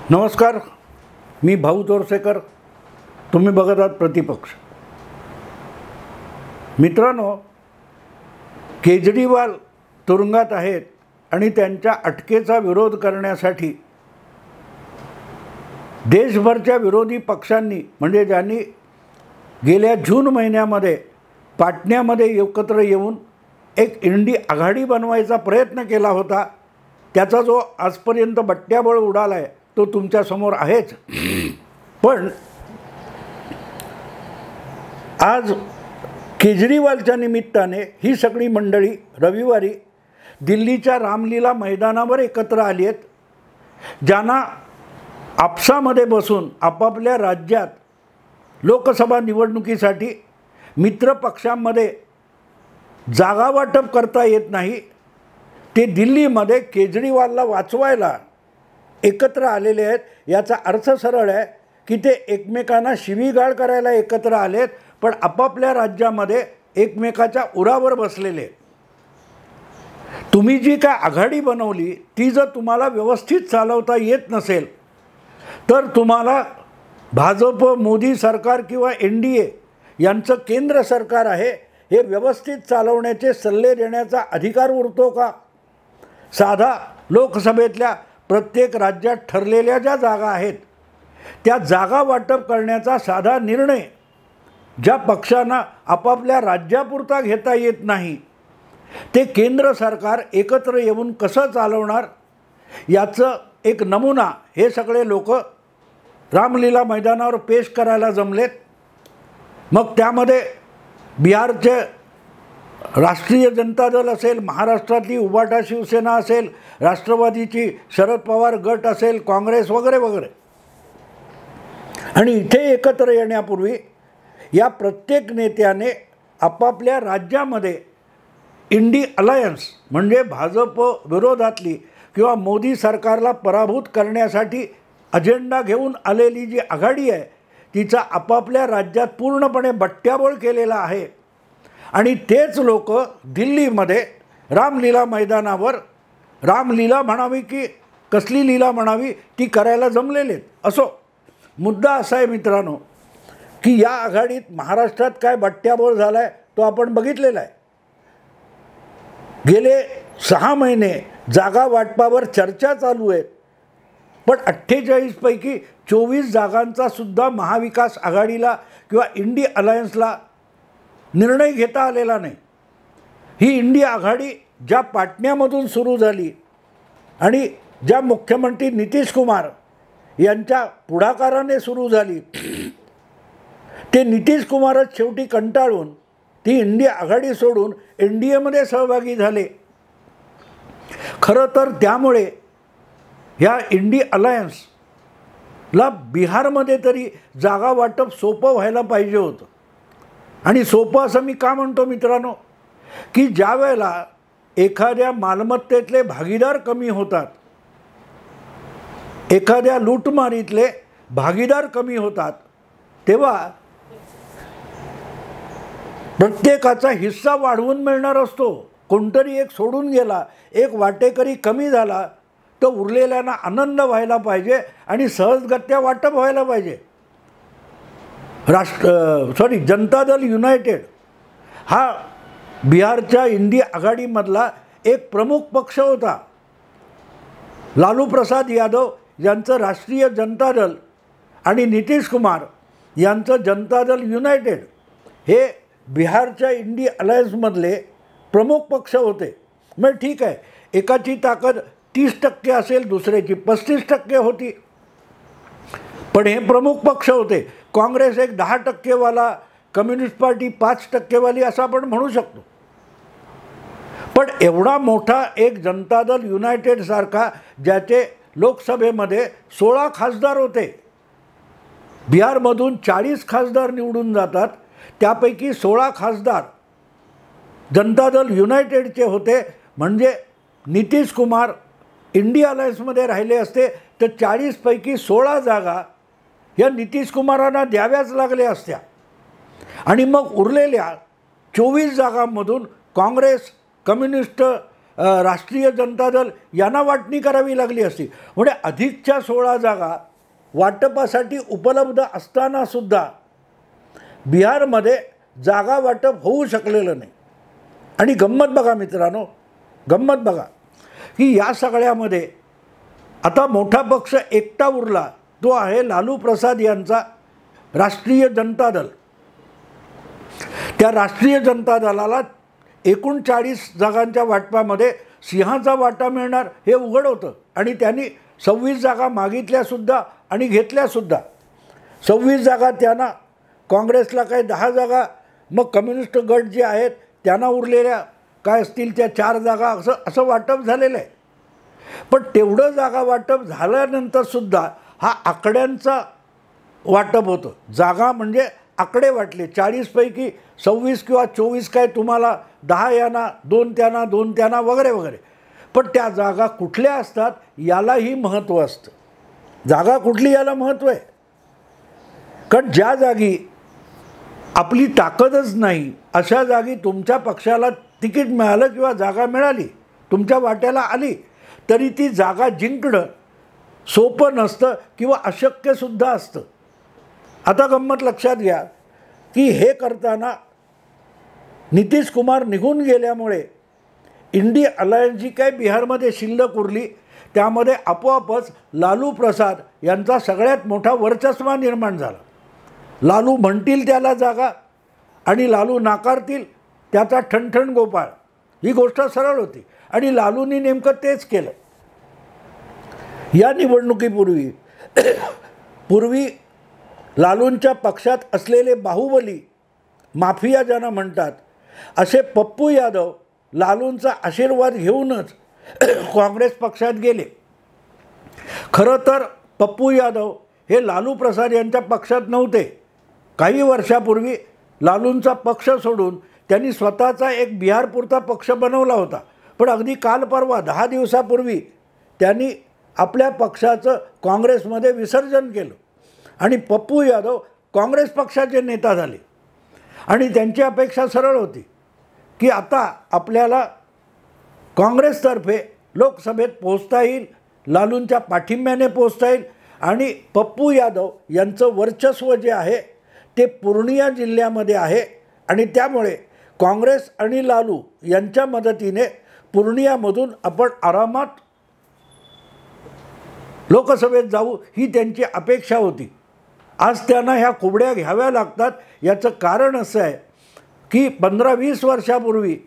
नमस्कार, मी भाऊ तोरसेकर. तुम्ही बघत आहात प्रतिपक्ष. मित्रांनो, केजरीवाल तुरुंगात आहेत आणि त्यांच्या अटकेचा विरोध करण्यासाठी देशभरच्या विरोधी पक्षांनी म्हणजे ज्यांनी गेल्या जून महिन्यामध्ये पाटण्यामध्ये एकत्र येऊन एक इंडी आघाडी बनवायचा प्रयत्न केला होता, त्याचा जो आजपर्यंत बट्ट्याबोळ उडाला आहे तो तुमच्यासमोर आहेच. पण आज केजरीवालच्या निमित्ताने ही सगळी मंडळी रविवारी दिल्लीच्या रामलीला मैदानावर एकत्र आली आहेत, ज्यांना आपसामध्ये बसून आपापल्या राज्यात लोकसभा निवडणुकीसाठी मित्र पक्षांमध्ये जागा वाटप करता येत नाही. ते दिल्लीमध्ये केजरीवालला वाचवायला एकत्र आलेले आहेत. याचा अर्थ सरळ आहे की ते एकमेकांना शिवीगाळ करायला एकत्र आलेत, पण आपापल्या राज्यामध्ये एकमेकाच्या उरावर बसलेले आहेत. तुम्ही जी काय आघाडी बनवली ती जर तुम्हाला व्यवस्थित चालवता येत नसेल तर तुम्हाला भाजप, मोदी सरकार किंवा NDA यांचं केंद्र सरकार आहे हे व्यवस्थित चालवण्याचे सल्ले देण्याचा अधिकार उरतो का? साधा लोकसभेतल्या प्रत्येक राज्यात ठरलेल्या ज्या जागा आहेत त्या जागा वाटप करण्याचा साधा निर्णय ज्या पक्षांना आपापल्या राज्यापुरता घेता येत नाही ते केंद्र सरकार एकत्र येऊन कसं चालवणार याचं एक नमुना हे सगळे लोक रामलीला मैदानावर पेश करायला जमलेत. मग त्यामध्ये बिहारचे राष्ट्रीय जनता दल असेल, महाराष्ट्रातली उबाटा शिवसेना असेल, राष्ट्रवादीची शरद पवार गट असेल, काँग्रेस वगैरे वगैरे. आणि इथे एकत्र येण्यापूर्वी या प्रत्येक नेत्याने आपापल्या राज्यामध्ये इंडी अलायन्स म्हणजे भाजप विरोधातली किंवा मोदी सरकारला पराभूत करण्यासाठी अजेंडा घेऊन आलेली जी आघाडी आहे तिचा आपापल्या राज्यात पूर्णपणे बट्ट्याबोळ केलेला आहे. आणि तेच लोक दिल्लीमध्ये रामलीला मैदानावर रामलीला म्हणावी की कसली लीला म्हणावी ती करायला जमलेले आहेत. असो, मुद्दा असा आहे मित्रांनो की या आघाडीत महाराष्ट्रात काय बट्ट्याबोळ झाला आहे तो आपण बघितलेला आहे. गेले 6 महिने जागा वाटपावर चर्चा चालू आहेत, पण 48 पैकी 24 जागांचा सुद्धा महाविकास आघाडीला किंवा इंडी अलायन्सला निर्णय घेता आलेला नाही. ही इंडी आघाडी ज्या पाटण्यामधून सुरू झाली आणि ज्या मुख्यमंत्री नितीश कुमार यांच्या पुढाकाराने सुरू झाली ते नितीश कुमारच शेवटी कंटाळून ती इंडी आघाडी सोडून NDAमध्ये सहभागी झाले. खरं तर त्यामुळे ह्या इंडी अलायन्सला बिहारमध्ये तरी जागा वाटप सोपं व्हायला पाहिजे होतं. आणि सोपं असं मी का म्हणतो मित्रांनो की ज्या वेळेला एखाद्या मालमत्तेतले भागीदार कमी होतात, एखाद्या लूटमारीतले भागीदार कमी होतात, तेव्हा प्रत्येकाचा हिस्सा वाढवून मिळणार असतो. कोणतरी एक सोडून गेला, एक वाटेकरी कमी झाला तर उरलेल्यांना आनंद व्हायला पाहिजे आणि सहजगत्या वाटप व्हायला पाहिजे. जनता दल युनायटेड हा बिहारच्या इंडी आघाडीमधला एक प्रमुख पक्ष होता. लालू प्रसाद यादव यांचं राष्ट्रीय जनता दल आणि नितीश कुमार यांचं जनता दल युनायटेड हे बिहारच्या इंडी अलायन्समधले प्रमुख पक्ष होते. मग ठीक आहे, एकाची ताकद 30% असेल, दुसऱ्याची 35% होती, पण हे प्रमुख पक्ष होते. काँग्रेस एक 10% वाला, कम्युनिस्ट पार्टी 5% वाली असं आपण म्हणू शकतो. पण एवढा मोठा एक जनता दल युनायटेड सारखा ज्याचे लोकसभेमध्ये 16 खासदार होते, बिहारमधून 40 खासदार निवडून जातात, त्यापैकी 16 खासदार जनता दल युनायटेडचे होते. म्हणजे नितीश कुमार इंडी अलायन्समध्ये राहिले असते तर 40 पैकी 16 जागा या नितीश कुमारांना द्याव्याच लागल्या असत्या. आणि मग उरलेल्या 24 जागांमधून काँग्रेस, कम्युनिस्ट राष्ट्रीय जनता दल यांना वाटणी करावी लागली असती. म्हणजे अधिकच्या 16 जागा वाटपासाठी उपलब्ध असतानासुद्धा बिहारमध्ये जागा वाटप होऊ शकलेलं नाही. आणि गंमत बघा मित्रांनो, गंमत बघा की या सगळ्यामध्ये आता मोठा पक्ष एकटा उरला, तो आहे लालू प्रसाद यांचा राष्ट्रीय जनता दल. त्या राष्ट्रीय जनता दलाला 39 जागांच्या वाटपामध्ये सिंहाचा वाटा मिळणार हे उघड होतं. आणि त्यांनी 26 जागा मागितल्यासुद्धा आणि घेतल्यासुद्धा. 26 जागा त्यांना, काँग्रेसला काही 10 जागा, मग कम्युनिस्ट गट जे आहेत त्यांना उरलेल्या काय असतील त्या 4 जागा, असं वाटप झालेलं आहे. पण तेवढं जागा वाटप झाल्यानंतरसुद्धा हा आकड्यांचा वाटप होतं. जागा म्हणजे आकडे वाटले, 40 पैकी 26 किंवा 24 काय तुम्हाला 10 यांना, 2 त्यांना, 2 त्यांना वगैरे वगैरे. पण त्या जागा कुठल्या असतात यालाही महत्त्व असतं. जागा कुठली याला महत्त्व आहे. कारण ज्या जागी आपली ताकदच नाही अशा जागी तुमच्या पक्षाला तिकीट मिळालं किंवा जागा मिळाली, तुमच्या वाट्याला आली, तरी ती जागा जिंकणं सोपं नसतं किंवा अशक्यसुद्धा असतं. आता गंमत लक्षात घ्या की हे करताना नितीश कुमार निघून गेल्यामुळे इंडी अलायन्स जी काही बिहारमध्ये शिल्लक उरली त्यामध्ये आपोआपच लालू प्रसाद यांचा सगळ्यात मोठा वर्चस्व निर्माण झाला. लालू म्हणतील त्याला जागा आणि लालू नाकारतील त्याचा ठणठण गोपाळ, ही गोष्ट सरळ होती. आणि लालूंनी नेमकं तेच केलं. या निवडणुकीपूर्वी लालूंच्या पक्षात असलेले बाहुबली, माफिया ज्यांना म्हणतात, असे पप्पू यादव लालूंचा आशीर्वाद घेऊनच काँग्रेस पक्षात गेले. खरं तर पप्पू यादव हे लालू प्रसाद यांच्या पक्षात नव्हते. काही वर्षापूर्वी लालूंचा पक्ष सोडून त्यांनी स्वतःचा एक बिहारपुरता पक्ष बनवला होता. पण अगदी काल परवा 10 दिवसापूर्वी त्यांनी आपल्या पक्षाचं काँग्रेसमध्ये विसर्जन केलं आणि पप्पू यादव काँग्रेस पक्षाचे नेता झाले. आणि त्यांची अपेक्षा सरळ होती की आता आपल्याला काँग्रेसतर्फे लोकसभेत पोहोचता येईल, लालूंच्या पाठिंब्याने पोहोचता येईल आणि पप्पू यादव यांचं वर्चस्व जे आहे ते पूर्णिया जिल्ह्यामध्ये आहे. आणि त्यामुळे काँग्रेस आणि लालू यांच्या मदतीने पूर्णियामधून आपण आरामात लोकसभेत जाऊ, ही त्यांची अपेक्षा होती. आज त्यांना ह्या कुबड्या घ्याव्या लागतात. याचं कारण असं आहे की 15-20 वर्षापूर्वी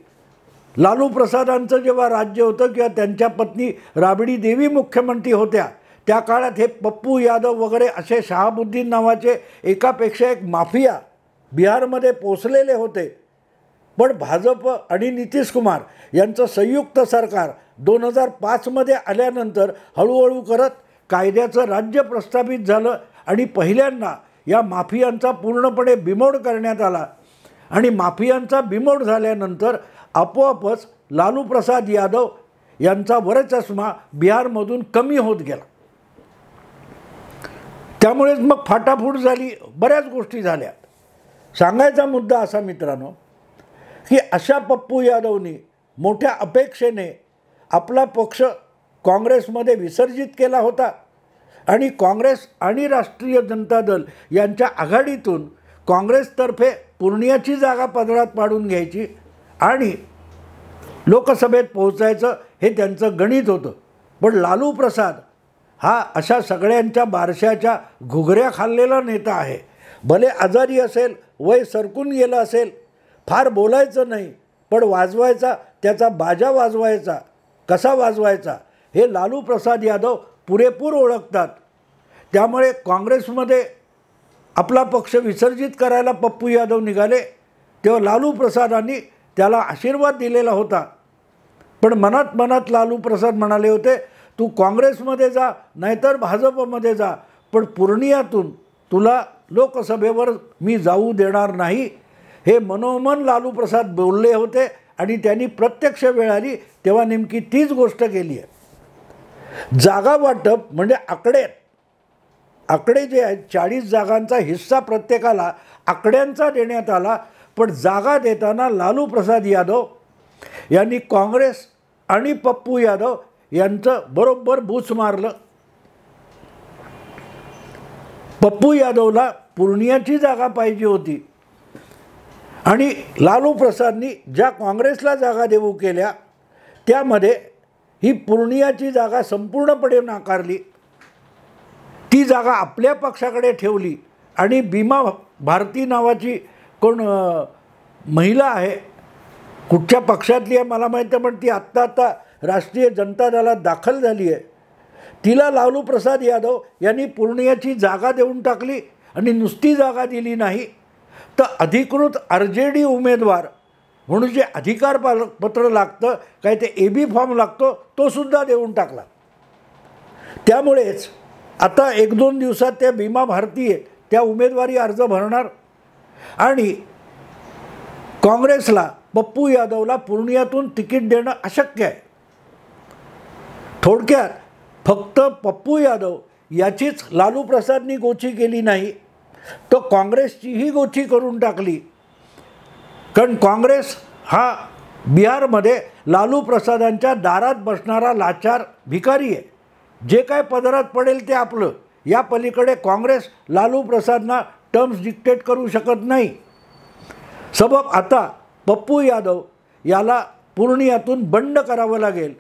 लालू प्रसादांचं जेव्हा राज्य होतं किंवा त्यांच्या पत्नी राबडी देवी मुख्यमंत्री होत्या, त्या काळात हे पप्पू यादव वगैरे असे शहाबुद्दीन नावाचे एकापेक्षा एक माफिया बिहारमध्ये पोचलेले होते. पण भाजप आणि नितीश कुमार यांचं संयुक्त सरकार 2005मध्ये आल्यानंतर हळूहळू करत कायद्याचं राज्य प्रस्थापित झालं आणि पहिल्यांदा या माफियांचा पूर्णपणे बिमोड करण्यात आला. आणि माफियांचा बिमोड झाल्यानंतर आपोआपच लालू प्रसाद यादव यांचा वरचष्मा बिहारमधून कमी होत गेला. त्यामुळेच मग फाटाफूट झाली, बऱ्याच गोष्टी झाल्या. सांगायचा मुद्दा असा मित्रांनो की अशा पप्पू यादवनी मोठ्या अपेक्षेने आपला पक्ष काँग्रेसमध्ये विसर्जित केला होता आणि काँग्रेस आणि राष्ट्रीय जनता दल यांच्या आघाडीतून काँग्रेसतर्फे पूर्णियाची जागा पदरात पाडून घ्यायची आणि लोकसभेत पोहोचायचं हे त्यांचं गणित होतं. पण लालू प्रसाद हा अशा सगळ्यांच्या बारशाच्या घुगऱ्या खाल्लेला नेता आहे. भले आजारी असेल, वय सरकून गेलं असेल, फार बोलायचं नाही, पण वाजवायचा, त्याचा बाजा वाजवायचा, कसा वाजवायचा हे लालू प्रसाद यादव पुरेपूर ओळखतात. त्यामुळे काँग्रेसमध्ये आपला पक्ष विसर्जित करायला पप्पू यादव निघाले तेव्हा लालू प्रसादांनी त्याला आशीर्वाद दिलेला होता. पण मनात मनात लालू प्रसाद म्हणाले होते, तू काँग्रेसमध्ये जा नाहीतर भाजपमध्ये जा, पण पूर्णियातून तुला लोकसभेवर मी जाऊ देणार नाही, हे मनोमन लालू प्रसाद बोलले होते. आणि त्यांनी प्रत्यक्ष वेळ आली तेव्हा नेमकी तीच गोष्ट केली आहे. जागा वाटप म्हणजे आकडे जे आहेत, 40 जागांचा हिस्सा प्रत्येकाला आकड्यांचा देण्यात आला. पण जागा देताना लालू प्रसाद यादव यांनी काँग्रेस आणि पप्पू यादव यांचं बरोबर बूच मारलं. पप्पू यादवला पूर्णियाची जागा पाहिजे होती आणि लालू प्रसादनी ज्या काँग्रेसला जागा देऊ केल्या त्यामध्ये ही पूर्णियाची जागा संपूर्णपणे नाकारली. ती जागा आपल्या पक्षाकडे ठेवली आणि बीमा भारती नावाची कोण महिला आहे, कुठच्या पक्षातली आहे मला माहीत नाही, पण ती आत्ता राष्ट्रीय जनता दलात दाखल झाली आहे. तिला लालू प्रसाद यादव यांनी पूर्णियाची जागा देऊन टाकली आणि नुसती जागा दिली नाही तर अधिकृत RJD उमेदवार म्हणून जे अधिकार पत्र लागतं, काय ते AB फॉर्म लागतो, तो सुद्धा देऊन टाकला. त्यामुळेच आता 1-2 दिवसात त्या बीमा भारती त्या उमेदवारी अर्ज भरणार आणि काँग्रेसला पप्पू यादवला पूर्णियातून तिकीट देणं अशक्य आहे. थोडक्यात फक्त पप्पू यादव याचीच लालू प्रसादनी गोची केली नाही तर काँग्रेसचीही गोची करून टाकली. कारण काँग्रेस हा बिहारमध्ये लालू प्रसादांच्या दारात बसणारा लाचार भिकारी आहे. जे काय पदरात पडेल ते आपलं. या पलीकडे काँग्रेस लालू प्रसादना टर्म्स डिक्टेट करू शकत नाही. सबब आता पप्पू यादव याला पूर्णियातून बंड करावं लागेल.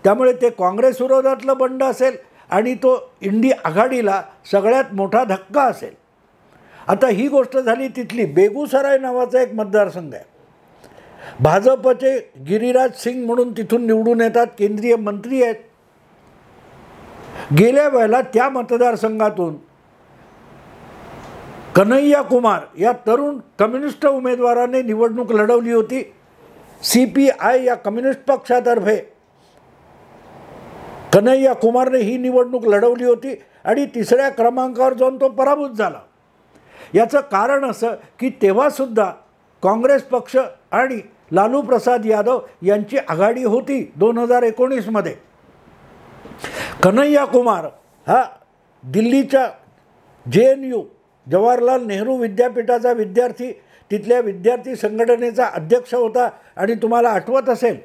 त्यामुळे ते काँग्रेस विरोधातलं बंड असेल आणि तो इंडी आघाडीला सगळ्यात मोठा धक्का असेल. आता ही गोष्ट झाली तिथली. बेगुसराय नावाचा एक मतदारसंघ आहे. भाजपचे गिरिराज सिंग म्हणून तिथून निवडून येतात, केंद्रीय मंत्री आहेत. गेल्या वेळेला त्या मतदारसंघातून कन्हैया कुमार या तरुण कम्युनिस्ट उमेदवाराने निवडणूक लढवली होती. CPI या कम्युनिस्ट पक्षातर्फे कन्हैया कुमारने ही निवडणूक लढवली होती आणि 3ऱ्या क्रमांकावर जाऊन तो पराभूत झाला. याचं कारण असं की तेव्हासुद्धा काँग्रेस पक्ष आणि लालू प्रसाद यादव यांची आघाडी होती 2019मध्ये. कन्हैया कुमार हा दिल्लीच्या JNU जवाहरलाल नेहरू विद्यापीठाचा विद्यार्थी, तिथल्या विद्यार्थी संघटनेचा अध्यक्ष होता. आणि तुम्हाला आठवत असेल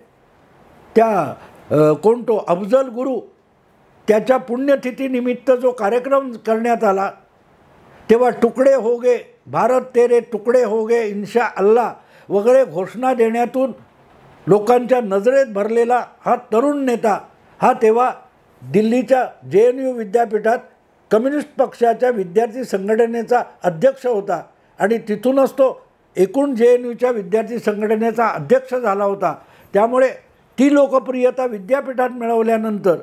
त्या कोण तो अफजल गुरु, त्याच्या पुण्यतिथीनिमित्त जो कार्यक्रम करण्यात आला तेव्हा तुकडे हो गे भारत तेरे तुकडे हो गे इंशा अल्लाह वगैरे घोषणा देण्यातून लोकांच्या नजरेत भरलेला हा तरुण नेता हा तेव्हा दिल्लीच्या JNU विद्यापीठात कम्युनिस्ट पक्षाच्या विद्यार्थी संघटनेचा अध्यक्ष होता आणि तिथूनच तो एकूण JNUच्या विद्यार्थी संघटनेचा अध्यक्ष झाला होता. त्यामुळे ती लोकप्रियता विद्यापीठात मिळवल्यानंतर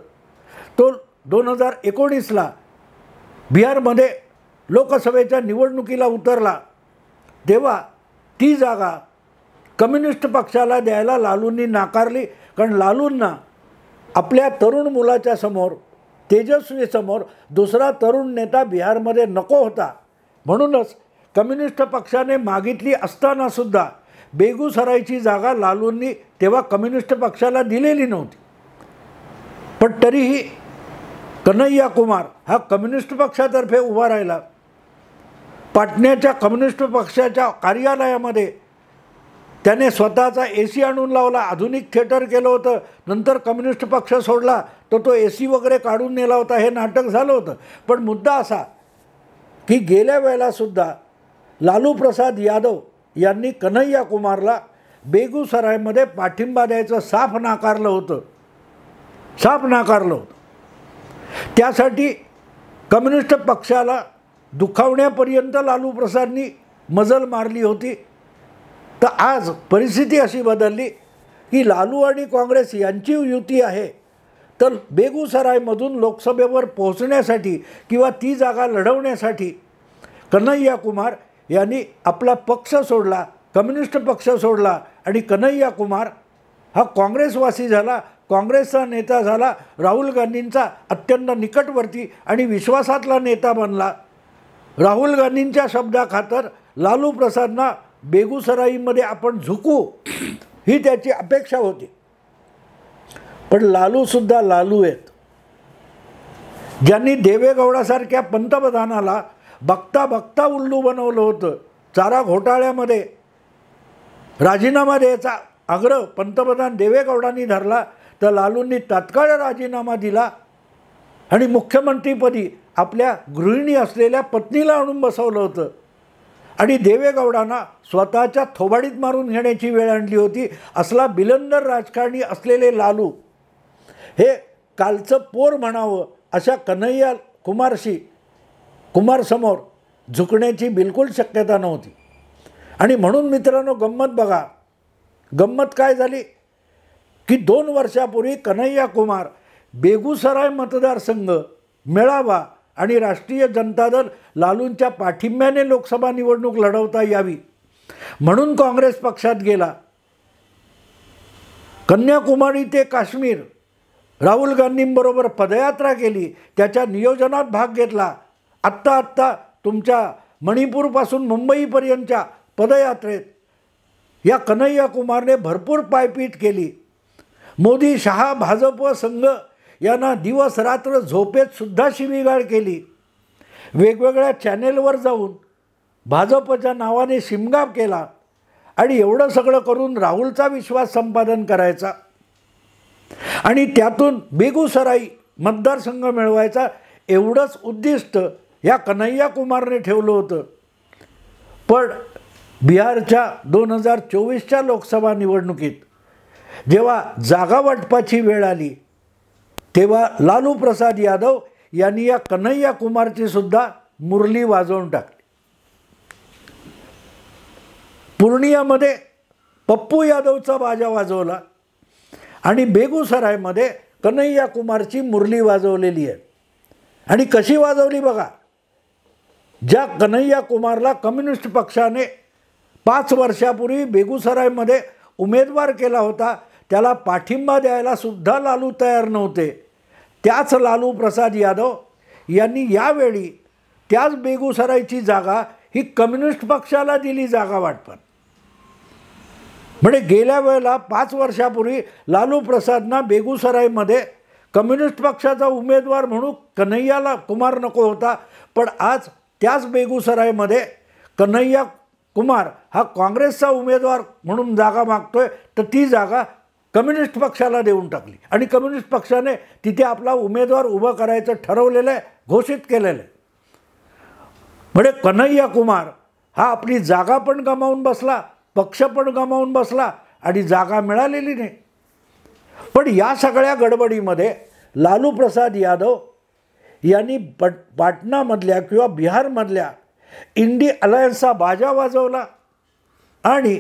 तो 2019ला बिहारमध्ये लोकसभेच्या निवडणुकीला उतरला. तेव्हा ती जागा कम्युनिस्ट पक्षाला द्यायला लालूंनी नाकारली. कारण लालूंना आपल्या तरुण मुलाच्या समोर, तेजस्वीसमोर दुसरा तरुण नेता बिहारमध्ये नको होता. म्हणूनच कम्युनिस्ट पक्षाने मागितली असतानासुद्धा बेगुसरायची जागा लालूंनी तेव्हा कम्युनिस्ट पक्षाला दिलेली नव्हती. पण तरीही कन्हैया कुमार हा कम्युनिस्ट पक्षातर्फे उभा राहिला. पाटण्याच्या कम्युनिस्ट पक्षाच्या कार्यालयामध्ये त्याने स्वतःचा AC आणून लावला, आधुनिक थिएटर केलं होतं. नंतर कम्युनिस्ट पक्ष सोडला तर तो AC वगैरे काढून नेला होता. हे नाटक झालं होतं. पण मुद्दा असा की गेल्या वेळेलासुद्धा लालू प्रसाद यादव यांनी कन्हैया कुमारला बेगुसरायमध्ये पाठिंबा द्यायचं साफ नाकारलं होतं. त्यासाठी कम्युनिस्ट पक्षाला दुखावण्यापर्यंत लालू प्रसादनी मजल मारली होती. तर आज परिस्थिती अशी बदलली की लालू आणि काँग्रेस यांची युती आहे. तर बेगुसरायमधून लोकसभेवर पोहोचण्यासाठी किंवा ती जागा लढवण्यासाठी कन्हैया कुमार यांनी आपला पक्ष सोडला, कम्युनिस्ट पक्ष सोडला आणि कन्हैया कुमार हा काँग्रेसवासी झाला, काँग्रेसचा नेता झाला, राहुल गांधींचा अत्यंत निकटवर्ती आणि विश्वासातला नेता बनला. राहुल गांधींच्या शब्दाखातर लालू प्रसादना बेगुसराईमध्ये आपण झुकू ही त्याची अपेक्षा होती. पण लालूसुद्धा लालू आहेत. ज्यांनी देवेगौडासारख्या पंतप्रधानाला बघता बघता उल्लू बनवलं होतं. चारा घोटाळ्यामध्ये राजीनामा द्यायचा आग्रह पंतप्रधान देवेगौडांनी धरला. तर लालूंनी तात्काळ राजीनामा दिला आणि मुख्यमंत्रीपदी आपल्या गृहिणी असलेल्या पत्नीला आणून बसवलं होतं आणि देवेगौडांना स्वतःच्या थोबाडीत मारून घेण्याची वेळ आणली होती. असला बिलंदर राजकारणी असलेले लालू हे कालचं पोर म्हणावं अशा कन्हैया कुमारसमोर झुकण्याची बिलकुल शक्यता नव्हती. आणि म्हणून मित्रांनो, गंमत बघा, गंमत काय झाली की 2 वर्षापूर्वी कन्हैया कुमार बेगुसराय मतदारसंघ मेळावा आणि राष्ट्रीय जनता दल लालूंच्या पाठिंब्याने लोकसभा निवडणूक लढवता यावी म्हणून काँग्रेस पक्षात गेला. कन्याकुमारी ते काश्मीर राहुल गांधींबरोबर पदयात्रा केली, त्याच्या नियोजनात भाग घेतला. आत्ता तुमच्या मणिपूरपासून मुंबईपर्यंतच्या पदयात्रेत या कन्हैया कुमारने भरपूर पायपीट केली. मोदी, शहा, भाजप, संघ यांना दिवस रात्र झोपेत सुद्धा शिवीगाळ केली. वेगवेगळ्या चॅनेलवर जाऊन भाजपच्या नावाने शिमगाप केला आणि एवढं सगळं करून राहुलचा विश्वास संपादन करायचा आणि त्यातून बेगुसराई मतदारसंघ मिळवायचा, एवढंच उद्दिष्ट या कन्हैया कुमारने ठेवलं होतं. पण बिहारच्या 2024च्या लोकसभा निवडणुकीत जेव्हा जागा वाटपाची वेळ आली तेव्हा लालू प्रसाद यादव यांनी या कन्हैया कुमारची सुद्धा मुरली वाजवून टाकली. पूर्णियामध्ये पप्पू यादवचा बाजा वाजवला आणि बेगुसरायमध्ये कन्हैया कुमारची मुरली वाजवलेली आहे. आणि कशी वाजवली बघा. ज्या कन्हैया कुमारला कम्युनिस्ट पक्षाने 5 वर्षापूर्वी बेगुसरायमध्ये उमेदवार केला होता, त्याला पाठिंबा द्यायला सुद्धा लालू तयार नव्हते, त्याच लालू प्रसाद यादव यांनी यावेळी त्याच बेगुसरायची जागा ही कम्युनिस्ट पक्षाला दिली जागा वाटपात. म्हणजे गेल्या वेळेला 5 वर्षापूर्वी लालू प्रसादना बेगुसरायमध्ये कम्युनिस्ट पक्षाचा उमेदवार म्हणून कन्हैयाला कुमार नको होता, पण आज त्याच बेगुसरायमध्ये कन्हैया कुमार हा काँग्रेसचा उमेदवार म्हणून जागा मागतोय, तर ती जागा कम्युनिस्ट पक्षाला देऊन टाकली आणि कम्युनिस्ट पक्षाने तिथे आपला उमेदवार उभं करायचं ठरवलेलं आहे, घोषित केलेलं आहे. म्हणजे कन्हैया कुमार हा आपली जागा पण गमावून बसला, पक्ष पण गमावून बसला आणि जागा मिळालेली नाही. पण या सगळ्या गडबडीमध्ये लालू प्रसाद यादव यांनी पाटणामधल्या किंवा बिहारमधल्या इंडी अलायन्सचा बाजा वाजवला आणि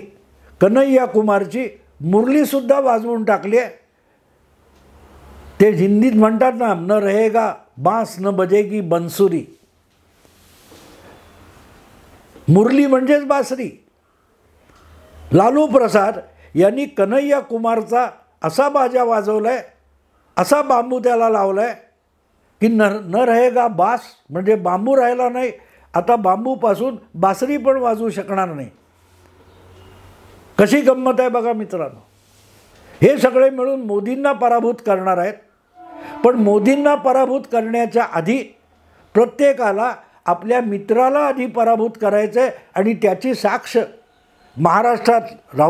कन्हैया कुमारची मुरलीसुद्धा वाजवून टाकली आहे. ते हिंदीत म्हणतात ना, न रहेगा बांस न बजेगी बंसुरी. मुरली म्हणजेच बासरी. लालू प्रसाद यांनी कन्हैया कुमारचा असा बाजा वाजवलाय, असा बांबू त्याला लावलाय की न रहेगा बास म्हणजे बांबू राहिला नाही, आता बांबूपासून बासरी पण वाजवू शकणार नाही. कशी गंमत आहे बघा मित्रांनो. हे सगळे मिळून मोदींना पराभूत करणार आहेत. पण मोदींना पराभूत करण्याच्या आधी प्रत्येकाला आपल्या मित्राला आधी पराभूत करायचं आहे आणि त्याची साक्ष महाराष्ट्रात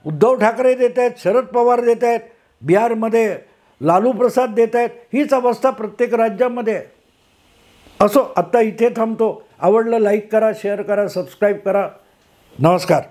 उद्धव ठाकरे देत आहेत, शरद पवार देत आहेत, बिहारमध्ये लालू प्रसाद देत आहेत. हीच अवस्था प्रत्येक राज्यामध्ये आहे. असो, आत्ता इथे थांबतो. आवडलं लाईक करा, शेअर करा, सबस्क्राईब करा. नमस्कार.